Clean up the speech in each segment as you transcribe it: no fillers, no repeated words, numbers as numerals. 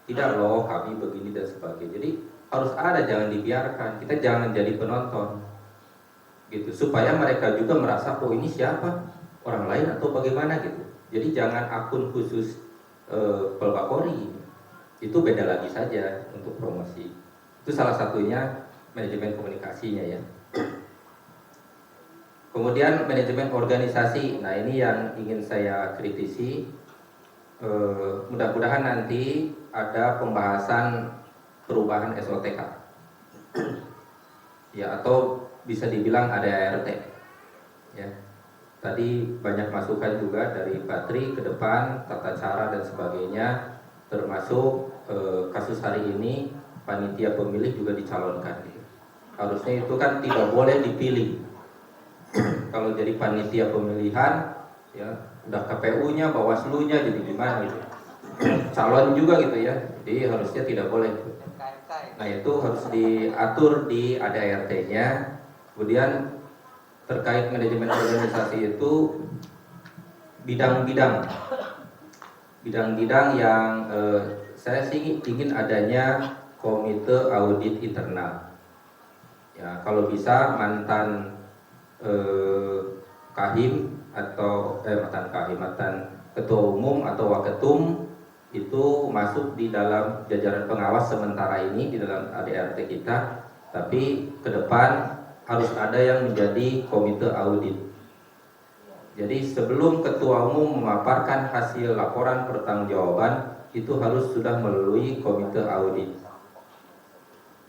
tidak loh kami begini dan sebagainya. Jadi harus ada, jangan dibiarkan, kita jangan jadi penonton gitu, supaya mereka juga merasa oh ini siapa, orang lain atau bagaimana gitu. Jadi jangan akun khusus Pelbakori, itu beda lagi saja untuk promosi. Itu salah satunya manajemen komunikasinya ya. Kemudian manajemen organisasi, nah ini yang ingin saya kritisi. Mudah-mudahan nanti ada pembahasan perubahan SOTK ya, atau bisa dibilang ada ART ya. Tadi banyak masukan juga dari Patri ke depan, tata cara dan sebagainya, termasuk kasus hari ini panitia pemilih juga dicalonkan gitu. Harusnya itu kan tidak boleh dipilih. Kalau jadi panitia pemilihan ya udah KPU-nya, Bawaslu-nya, jadi gimana gitu. Calon juga gitu ya. Jadi harusnya tidak boleh. Nah, itu harus diatur di ADART-nya. Kemudian terkait manajemen organisasi itu bidang-bidang yang saya sih ingin adanya komite audit internal. Ya, kalau bisa mantan Kahim atau mantan ketua umum atau waketum itu masuk di dalam jajaran pengawas sementara ini di dalam ADRT kita, tapi ke depan harus ada yang menjadi komite audit. Jadi sebelum ketua umum memaparkan hasil laporan pertanggungjawaban itu harus sudah melalui komite audit.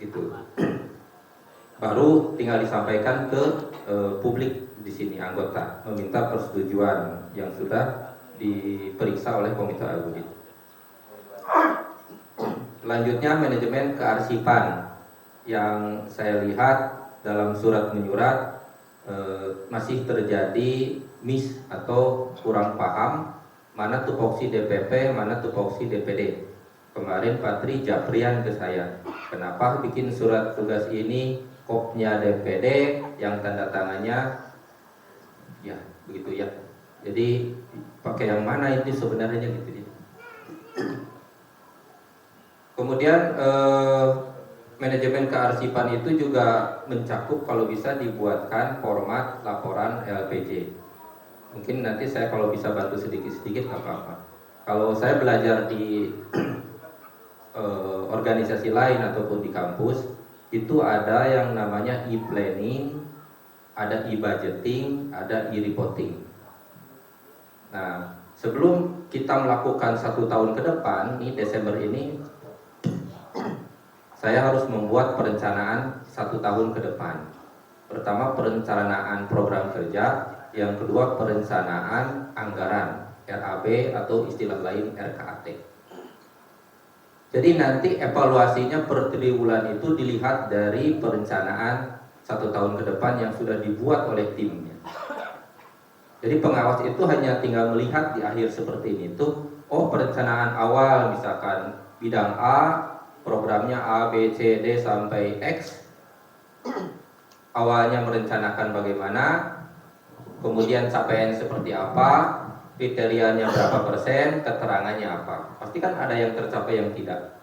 Gitu. Baru tinggal disampaikan ke publik di sini, anggota meminta persetujuan yang sudah diperiksa oleh komite audit. Selanjutnya manajemen kearsipan, yang saya lihat dalam surat menyurat masih terjadi miss atau kurang paham mana tupoksi DPP, mana tupoksi DPD. Kemarin Patri Japrian ke saya, kenapa bikin surat tugas ini kopnya DPD yang tanda tangannya ya begitu ya, jadi pakai yang mana itu sebenarnya gitu ya. Kemudian manajemen kearsipan itu juga mencakup kalau bisa dibuatkan format laporan LPJ. Mungkin nanti saya kalau bisa bantu sedikit-sedikit nggak apa-apa. Kalau saya belajar di organisasi lain ataupun di kampus, itu ada yang namanya e-planning, ada e-budgeting, ada e-reporting. Nah, sebelum kita melakukan 1 tahun ke depan, nih Desember ini, saya harus membuat perencanaan 1 tahun ke depan. Pertama, perencanaan program kerja, yang kedua perencanaan anggaran, RAB atau istilah lain RKAT. Jadi nanti evaluasinya per triwulan itu dilihat dari perencanaan 1 tahun ke depan yang sudah dibuat oleh timnya. Jadi pengawas itu hanya tinggal melihat di akhir seperti ini tuh, oh perencanaan awal misalkan bidang A, programnya A, B, C, D sampai X, awalnya merencanakan bagaimana, kemudian capaian seperti apa, kriterianya berapa persen, keterangannya apa. Pasti kan ada yang tercapai yang tidak.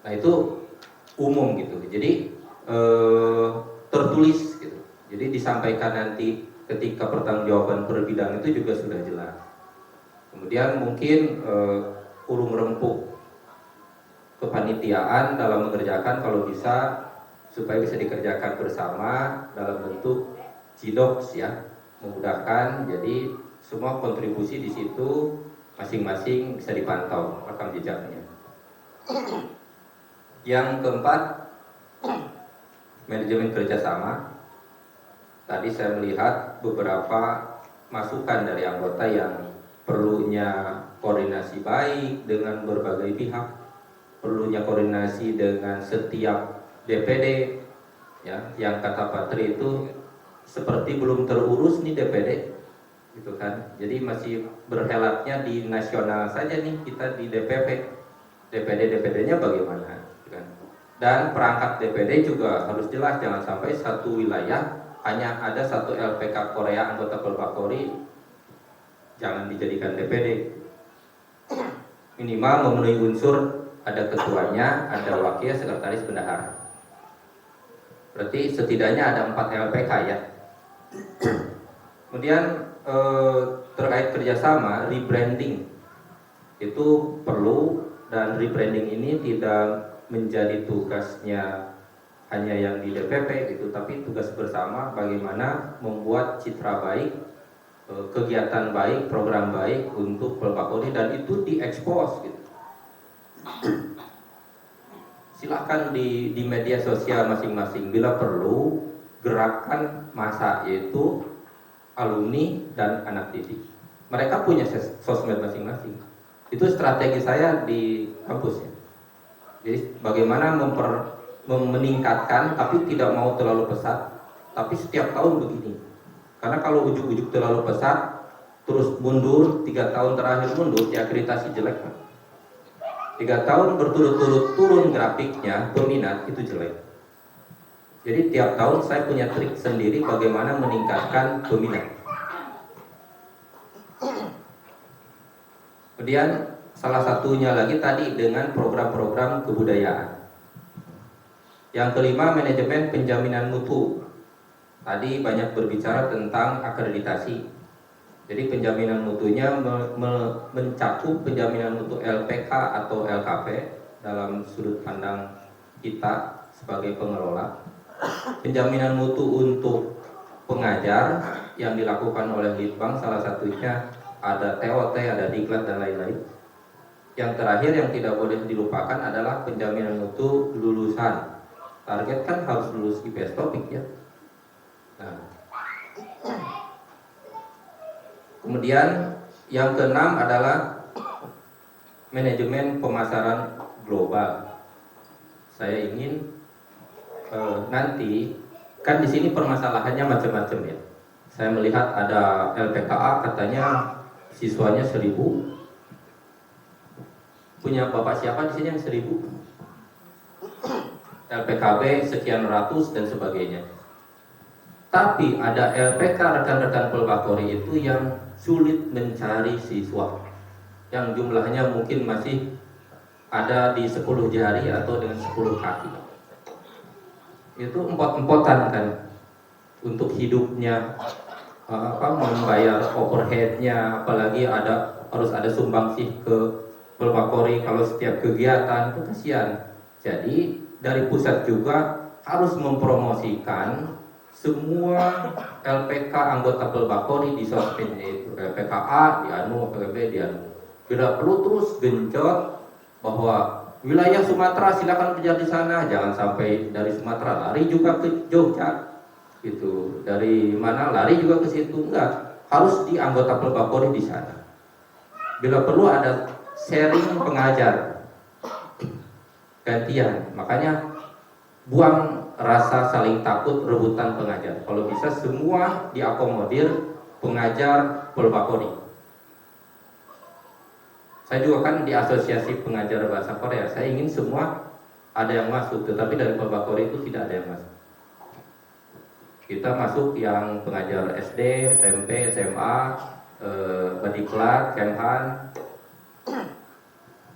Nah itu umum gitu. Jadi tertulis gitu. Jadi disampaikan nanti ketika pertanggungjawaban per bidang itu juga sudah jelas. Kemudian mungkin urung rempuk kepanitiaan dalam mengerjakan kalau bisa supaya bisa dikerjakan bersama dalam bentuk cidoks ya, memudahkan. Jadi semua kontribusi di situ masing-masing bisa dipantau rekam jejaknya. Yang keempat, manajemen kerjasama. Tadi saya melihat beberapa masukan dari anggota yang perlunya koordinasi baik dengan berbagai pihak, perlunya koordinasi dengan setiap DPD, ya, yang kata Patri itu seperti belum terurus nih DPD. Gitu kan, jadi masih berhelatnya di nasional saja nih kita di DPP, DPD-nya bagaimana gitu kan. Dan perangkat DPD juga harus jelas, jangan sampai satu wilayah hanya ada satu LPK Korea anggota Pelbakori, jangan dijadikan DPD. Minimal memenuhi unsur ada ketuanya, ada wakil, sekretaris, bendahara. Berarti setidaknya ada 4 LPK ya. Kemudian terkait kerjasama, rebranding itu perlu, dan rebranding ini tidak menjadi tugasnya hanya yang di DPP gitu, tapi tugas bersama bagaimana membuat citra baik, kegiatan baik, program baik untuk Polbakori, dan itu diekspos gitu. Silahkan di media sosial masing-masing, bila perlu gerakan massa, yaitu alumni dan anak didik. Mereka punya sosmed masing-masing. Itu strategi saya di kampus ya. Jadi bagaimana meningkatkan, tapi tidak mau terlalu pesat, tapi setiap tahun begini. Karena kalau ujuk-ujuk terlalu pesat, terus mundur, 3 tahun terakhir mundur, ya akreditasi jelek kan. 3 tahun berturut-turut turun grafiknya, peminat, itu jelek. Jadi tiap tahun saya punya trik sendiri bagaimana meningkatkan peminat. Kemudian salah satunya lagi tadi dengan program-program kebudayaan. Yang kelima, manajemen penjaminan mutu. Tadi banyak berbicara tentang akreditasi. Jadi penjaminan mutunya mencakup penjaminan mutu LPK atau LKP dalam sudut pandang kita sebagai pengelola. Penjaminan mutu untuk pengajar yang dilakukan oleh Litbang, salah satunya ada TOT, ada diklat, dan lain-lain. Yang terakhir yang tidak boleh dilupakan adalah penjaminan mutu lulusan. Target kan harus lulus IPS topik ya. Nah, kemudian yang keenam adalah manajemen pemasaran global. Saya ingin nanti kan di sini permasalahannya macam-macam ya. Saya melihat ada LPKA katanya siswanya 1000. Punya bapak siapa di sini yang 1000? LPKB sekian ratus dan sebagainya. Tapi ada LPK rekan-rekan Polbakori itu yang sulit mencari siswa, yang jumlahnya mungkin masih ada di 10 jari atau dengan 10 kaki. Itu empot-empotan kan untuk hidupnya, membayar overheadnya, apalagi harus ada sumbangsih ke Polbakori kalau setiap kegiatan, itu kasihan. Jadi dari pusat juga harus mempromosikan semua LPK anggota Polbakori di sosmednya, itu LPKA di anu, LPKB di anu. Bila perlu terus genjot bahwa wilayah Sumatera silakan kerja di sana, jangan sampai dari Sumatera lari juga ke Jogja gitu, dari mana lari juga ke situ, enggak, harus di anggota Polbakori di sana. Bila perlu ada sharing pengajar gantian, makanya buang rasa saling takut rebutan pengajar. Kalau bisa semua diakomodir pengajar Polbakori. Saya juga kan di asosiasi pengajar bahasa Korea. Saya ingin semua ada yang masuk, tetapi dari Polbakori itu tidak ada yang masuk. Kita masuk yang pengajar SD, SMP, SMA, Badiklat, Kemhan,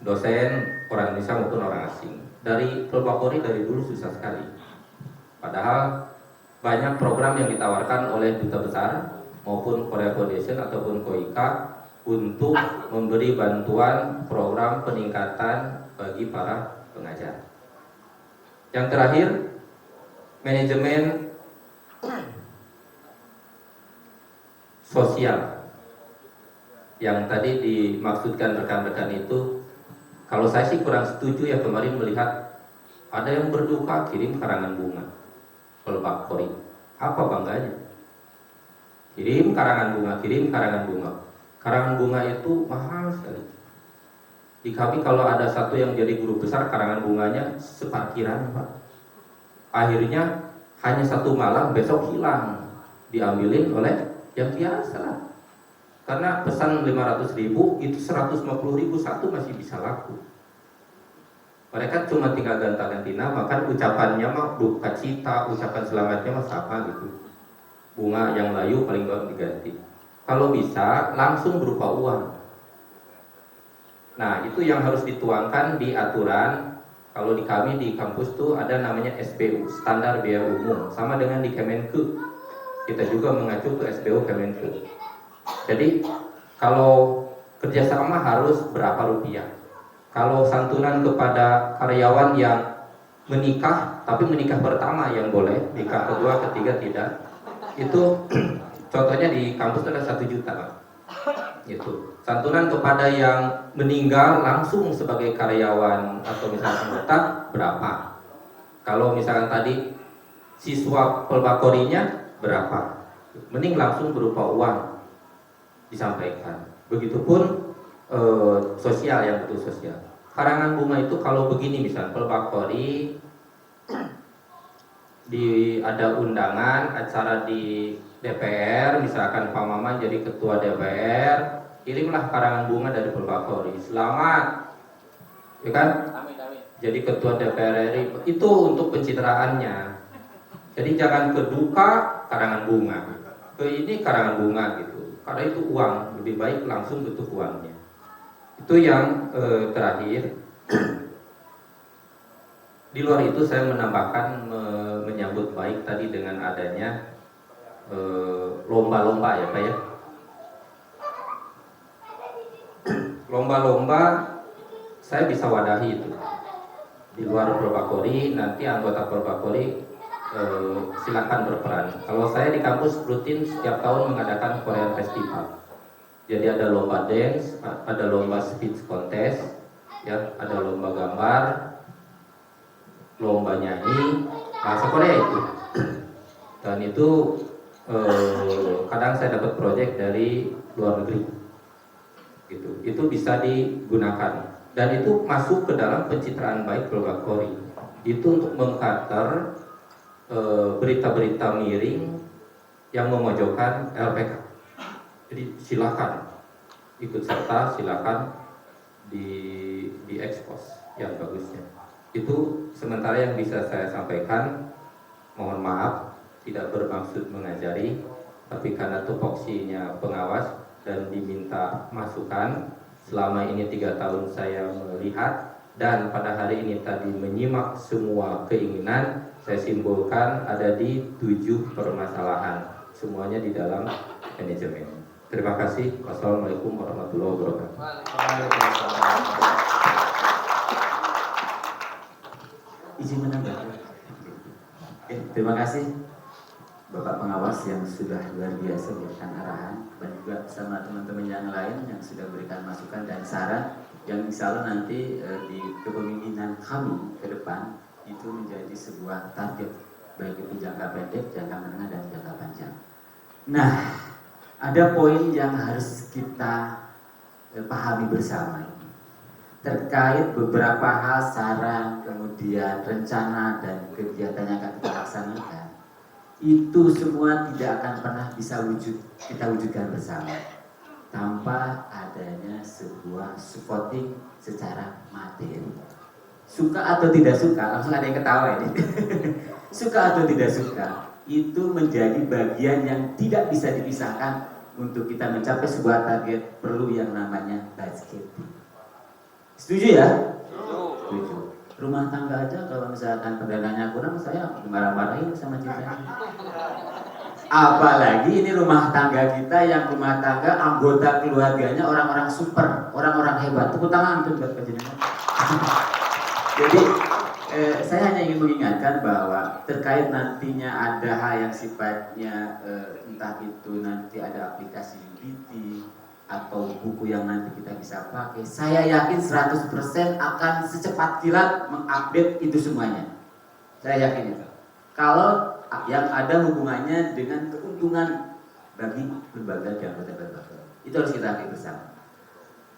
dosen orang Indonesia maupun orang asing. Dari Polbakori dari dulu susah sekali. Padahal banyak program yang ditawarkan oleh duta besar maupun Korea Foundation ataupun KOIKA untuk memberi bantuan program peningkatan bagi para pengajar. Yang terakhir, manajemen sosial. Yang tadi dimaksudkan rekan-rekan itu, kalau saya sih kurang setuju ya. Kemarin melihat ada yang berduka kirim karangan bunga Polbakori. Apa bangganya? Kirim karangan bunga, kirim karangan bunga. Karangan bunga itu mahal sekali. Di kami kalau ada satu yang jadi guru besar, karangan bunganya separkiran Pak. Akhirnya hanya 1 malam, besok hilang, diambilin oleh yang biasa. Karena pesan 500.000 itu 150.000 satu masih bisa laku. Mereka cuma tinggal ganti nama, kan ucapannya mah duka cita, ucapan selamatnya mah sama gitu. Bunga yang layu paling bagus diganti. Kalau bisa langsung berupa uang. Nah, itu yang harus dituangkan di aturan. Kalau di kami di kampus tuh ada namanya SBU, Standar Biaya Umum, sama dengan di Kemenku. Kita juga mengacu ke SBU Kemenku. Jadi kalau kerjasama harus berapa rupiah. Kalau santunan kepada karyawan yang menikah, tapi menikah pertama yang boleh, nikah kedua, ketiga tidak. Itu contohnya di kampus ada 1 juta, Pak. Gitu. Santunan kepada yang meninggal langsung sebagai karyawan atau misalnya anggota berapa? Kalau misalkan tadi siswa pelbakorinya berapa? Mending langsung berupa uang disampaikan. Begitupun sosial, yang betul sosial. Karangan bunga itu kalau begini, misalnya pelbakori ada undangan acara di DPR, misalkan Pak Maman jadi ketua DPR, kirimlah karangan bunga dari pelbakori, selamat, ya kan? Jadi ketua DPR RI, itu untuk pencitraannya. Jadi jangan ke duka karangan bunga, ke ini karangan bunga gitu, karena itu uang, lebih baik langsung bentuk uangnya. Itu yang terakhir. Di luar itu saya menambahkan menyambut baik tadi dengan adanya lomba-lomba ya Pak ya. Lomba-lomba saya bisa wadahi itu. Di luar Perbakori, nanti anggota Perbakori silakan berperan. Kalau saya di kampus rutin setiap tahun mengadakan Korean Festival. Jadi ada lomba dance, ada lomba speech contest, ya, ada lomba gambar, lomba nyanyi, bahasa Korea itu. Dan itu kadang saya dapat proyek dari luar negeri. Gitu. Itu bisa digunakan. Dan itu masuk ke dalam pencitraan baik Perbakori. Itu untuk mengcounter berita-berita miring yang memojokkan LPK. Jadi silakan ikut serta, silakan diekspos yang bagusnya. Itu sementara yang bisa saya sampaikan. Mohon maaf, tidak bermaksud mengajari, tapi karena tupoksinya pengawas dan diminta masukan. Selama ini 3 tahun saya melihat, dan pada hari ini tadi menyimak semua keinginan, saya simpulkan ada di 7 permasalahan, semuanya di dalam manajemen. Terima kasih. Wassalamualaikum warahmatullahi wabarakatuh. Izin menambah. Terima kasih Bapak Pengawas yang sudah luar biasa memberikan arahan, dan juga sama teman-teman yang lain yang sudah berikan masukan dan saran yang insya Allah nanti di kepemimpinan kami ke depan itu menjadi sebuah target baik itu jangka pendek, jangka menengah, dan jangka panjang. Nah, ada poin yang harus kita pahami bersama terkait beberapa hal, saran, kemudian rencana dan kegiatan yang akan kita laksanakan. Itu semua tidak akan pernah bisa kita wujudkan bersama tanpa adanya sebuah supporting secara materi. Suka atau tidak suka, langsung ada yang ketawa ini. Suka atau tidak suka, itu menjadi bagian yang tidak bisa dipisahkan untuk kita mencapai sebuah target. Perlu yang namanya budgeting. Setuju ya? Setuju. Rumah tangga aja kalau misalkan pendananya kurang, saya marah-marahin sama cintanya. Apalagi ini rumah tangga kita yang rumah tangga anggota keluarganya orang-orang super, orang-orang hebat. Tepuk tangan tuh buat penjenengan. Jadi saya hanya ingin mengingatkan bahwa terkait nantinya ada hal yang sifatnya entah itu nanti ada aplikasi UBT atau buku yang nanti kita bisa pakai, saya yakin 100% akan secepat kilat mengupdate itu semuanya. Saya yakin itu. Kalau yang ada hubungannya dengan keuntungan bagi lembaga dan lembaga, itu harus kita pakai bersama.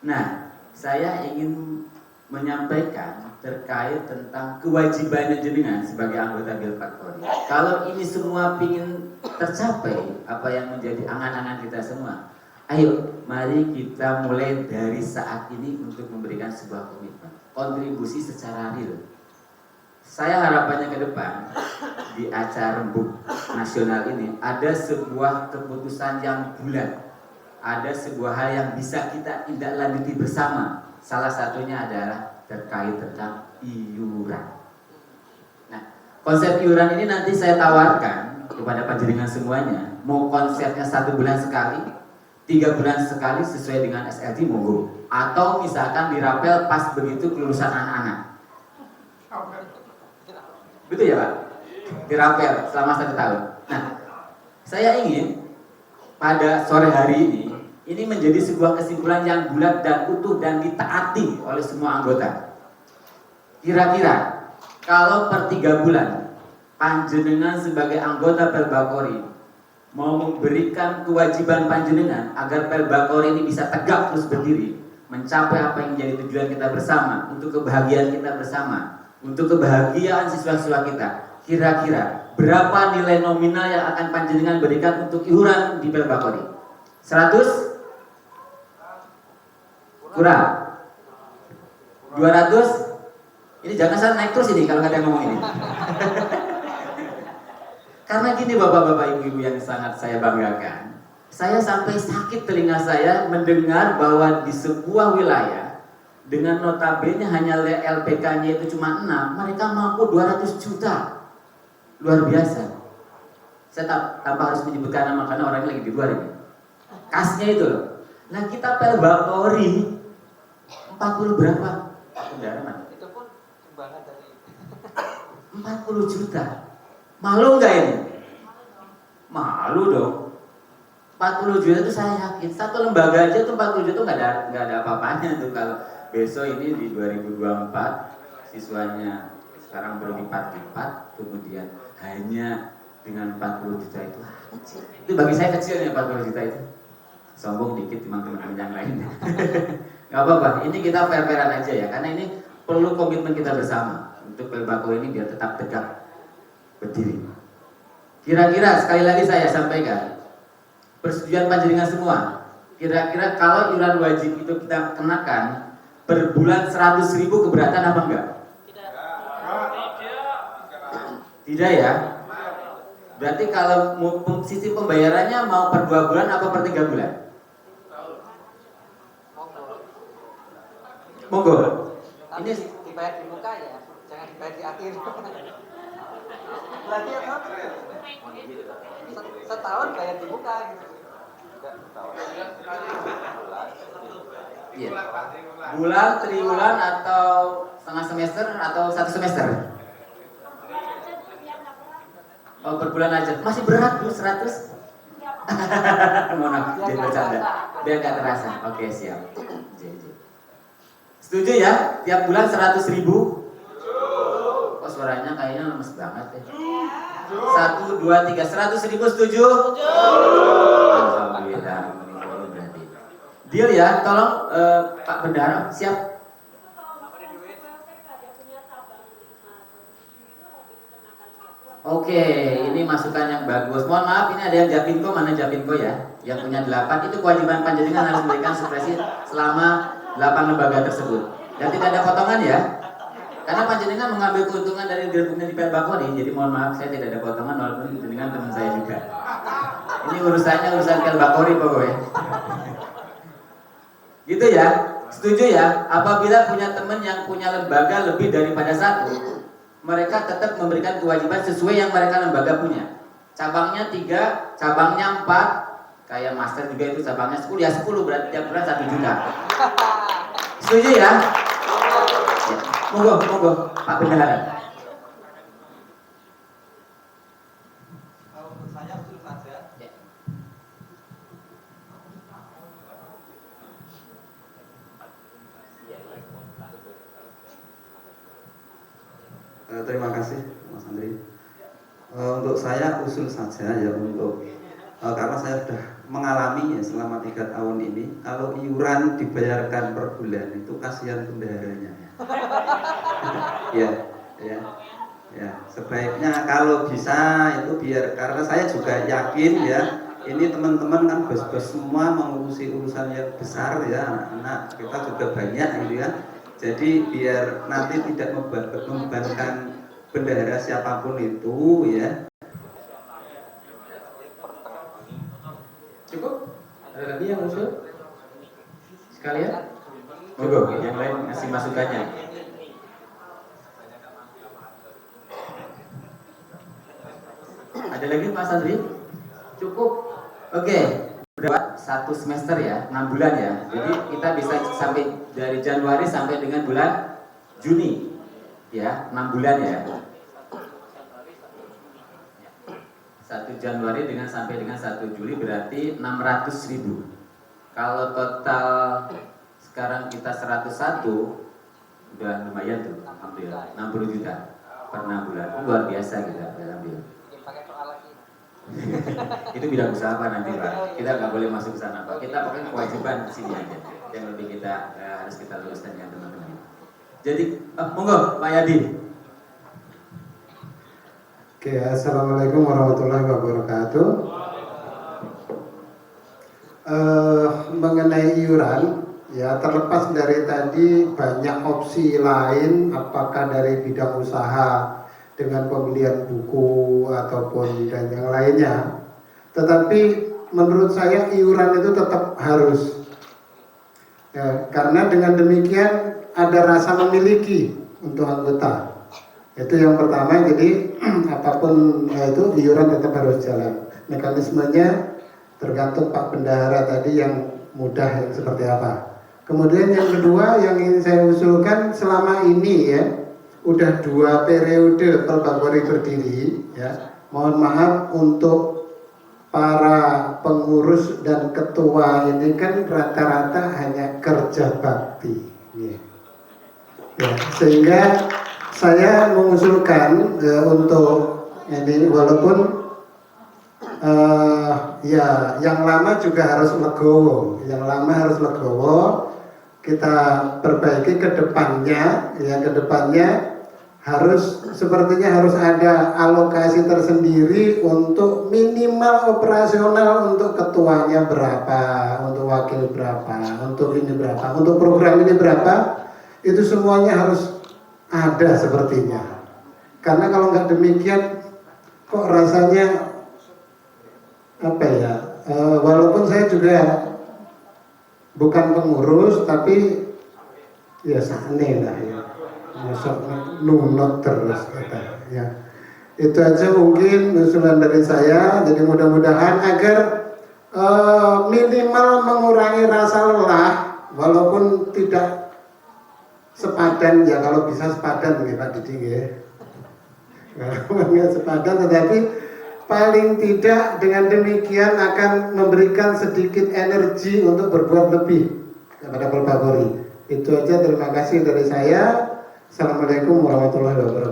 Nah, saya ingin menyampaikan terkait tentang kewajiban jenengan sebagai anggota Gilpaktori. Kalau ini semua ingin tercapai, apa yang menjadi angan-angan kita semua, ayo mari kita mulai dari saat ini untuk memberikan sebuah komitmen, kontribusi secara real. Saya harapannya ke depan di acara Rembuk Nasional ini ada sebuah keputusan yang bulat, ada sebuah hal yang bisa kita tindak lanjuti bersama salah satunya adalah terkait tentang iuran. Nah, konsep iuran ini nanti saya tawarkan kepada panjenengan semuanya. Mau konsepnya 1 bulan sekali, 3 bulan sekali sesuai dengan SLT monggo. Atau misalkan dirapel pas begitu kelulusan anak-anak. Betul ya Pak? Dirapel selama 1 tahun. Nah, saya ingin pada sore hari ini menjadi sebuah kesimpulan yang bulat dan utuh dan ditaati oleh semua anggota. Kira-kira kalau per 3 bulan panjenengan sebagai anggota Pelbakori mau memberikan kewajiban panjenengan agar Pelbakori ini bisa tegak terus berdiri, mencapai apa yang menjadi tujuan kita bersama, untuk kebahagiaan kita bersama, untuk kebahagiaan siswa-siswa kita. Kira-kira berapa nilai nominal yang akan panjenengan berikan untuk iuran di Pelbakori? 100? Kurang? 200? Ini jangan saya naik terus ini kalau nggak ada yang ngomong ini. Karena gini bapak-bapak ibu-ibu yang sangat saya banggakan, saya sampai sakit telinga saya mendengar bahwa di sebuah wilayah dengan notabene hanya LPK-nya itu cuma 6, mereka mampu 200 juta. Luar biasa. Saya tanpa harus menyebutkan nama karena orangnya lagi di luar ini. Kasnya itu loh. Nah kita Pelbakori 40 berapa? Kendaraan. Itu pun sumbangan dari 40 juta. Malu nggak ini? Malu dong. 40 juta itu saya yakin satu lembaga aja tuh 40 juta nggak ada apa-apanya tuh kalau besok ini di 2024 siswanya sekarang berlipat-lipat, kemudian hanya dengan 40 juta itu kecil. Itu bagi saya kecil ya 40 juta itu. Sombong dikit teman-teman yang lain. Gak apa-apa, ini kita fair-fairan aja ya, karena ini perlu komitmen kita bersama untuk Pelbakori ini biar tetap tegak berdiri. Kira-kira sekali lagi saya sampaikan, persetujuan panjenengan semua. Kira-kira kalau iuran wajib itu kita kenakan per bulan 100.000 keberatan apa enggak? Tidak ya? Berarti kalau sistem pembayarannya mau per 2 bulan apa per 3 bulan? Monggo. ini dibayar di muka ya, jangan dibayar di akhir. Lagi ya Pak? Setahun bayar di muka gitu. Iya. Bulan, triwulan atau setengah semester atau 1 semester? Oh per bulan aja, masih berat Bu 100? Mohon maaf, dia bercanda. Biar gak terasa. Oke siap. Setuju ya? Tiap bulan 100.000? Kok suaranya kayaknya lemes banget ya? 1, 2, 3, 100.000 setuju? Alhamdulillah. Berarti. Deal ya, tolong Pak Bendara siap. Oke, ini masukan yang bagus. Mohon maaf, ini ada yang Japinko, mana Japinko ya? Yang punya 8, itu kewajiban panjenengan harus memberikan supresi selama 8 lembaga tersebut. Dan tidak ada potongan ya. Karena panjenengan mengambil keuntungan dari gerbongnya di Pelbakori, jadi mohon maaf saya tidak ada potongan walaupun panjenengan teman saya juga. Ini urusannya urusan Pelbakori pokoknya. Gitu ya? Setuju ya? Apabila punya teman yang punya lembaga lebih daripada 1, mereka tetap memberikan kewajiban sesuai yang mereka lembaga punya. Cabangnya 3, cabangnya 4, kayak master juga itu cabangnya 10, ya 10 berarti tiap bulan 1 juta. Setuju ya? Monggo, monggo, Pak Bendahara. Kalau menurut saya betul saja. Terima kasih Mas Andri. Untuk saya usul saja ya untuk karena saya sudah mengalami ya selama 3 tahun ini, kalau iuran dibayarkan per bulan itu kasihan bendaharanya. Ya, sebaiknya kalau bisa itu biar, karena saya juga yakin ya, ini teman-teman kan bos-bos semua mengurusi urusan yang besar ya, anak-anak kita juga banyak gitu ya. Jadi biar nanti tidak membebankan bendahara siapapun itu ya. Cukup? Ada lagi yang usul? Sekalian? Monggo, yang lain ngasih masukannya. Ada lagi Pak Sandri? Cukup. Oke. Buat 1 semester ya, 6 bulan ya. Jadi kita bisa sampai dari Januari sampai dengan bulan Juni. Ya, 6 bulan ya. 1 Januari dengan sampai dengan 1 Juli berarti 600.000. Kalau total sekarang kita 101, udah lumayan tuh, alhamdulillah. 60 juta per 6 bulan. Luar biasa kita, alhamdulillah. Pakai soal lagi. Itu bidang usaha Pak nanti Pak. Kita nggak boleh masuk ke sana Pak. Kita pakai kewajiban di sini aja. Yang lebih kita harus kita luruskan dengan teman-teman. Jadi, monggo Pak Yadi. Oke, assalamualaikum warahmatullahi wabarakatuh. Mengenai iuran, ya terlepas dari tadi banyak opsi lain, apakah dari bidang usaha dengan pembelian buku ataupun dan yang lainnya. Tetapi menurut saya iuran itu tetap harus, ya, karena dengan demikian ada rasa memiliki untuk anggota. Itu yang pertama. Jadi apapun itu iuran tetap harus jalan. Mekanismenya tergantung Pak Bendahara tadi yang mudah yang seperti apa. Kemudian yang kedua yang ingin saya usulkan, selama ini ya udah 2 periode Pelbagori berdiri ya. Mohon maaf untuk para pengurus dan ketua ini kan rata-rata hanya kerja bakti ya. Sehingga saya mengusulkan untuk ini, walaupun ya yang lama juga harus legowo, kita perbaiki ke depannya ya, harus sepertinya harus ada alokasi tersendiri untuk minimal operasional, untuk ketuanya berapa, untuk wakil berapa, untuk ini berapa, untuk program ini berapa, itu semuanya harus ada sepertinya. Karena kalau nggak demikian kok rasanya apa ya, walaupun saya juga bukan pengurus tapi ya sane lah ya, masuk nunut terus kata ya. Itu aja mungkin usulan dari saya. Jadi mudah-mudahan agar minimal mengurangi rasa lelah, walaupun tidak sepadan ya, kalau bisa sepadan nih Pak Didi ya. Kalau nggak sepadan, tetapi paling tidak dengan demikian akan memberikan sedikit energi untuk berbuat lebih kepada Pelbagori. Itu aja, terima kasih dari saya. Assalamualaikum warahmatullahi wabarakatuh.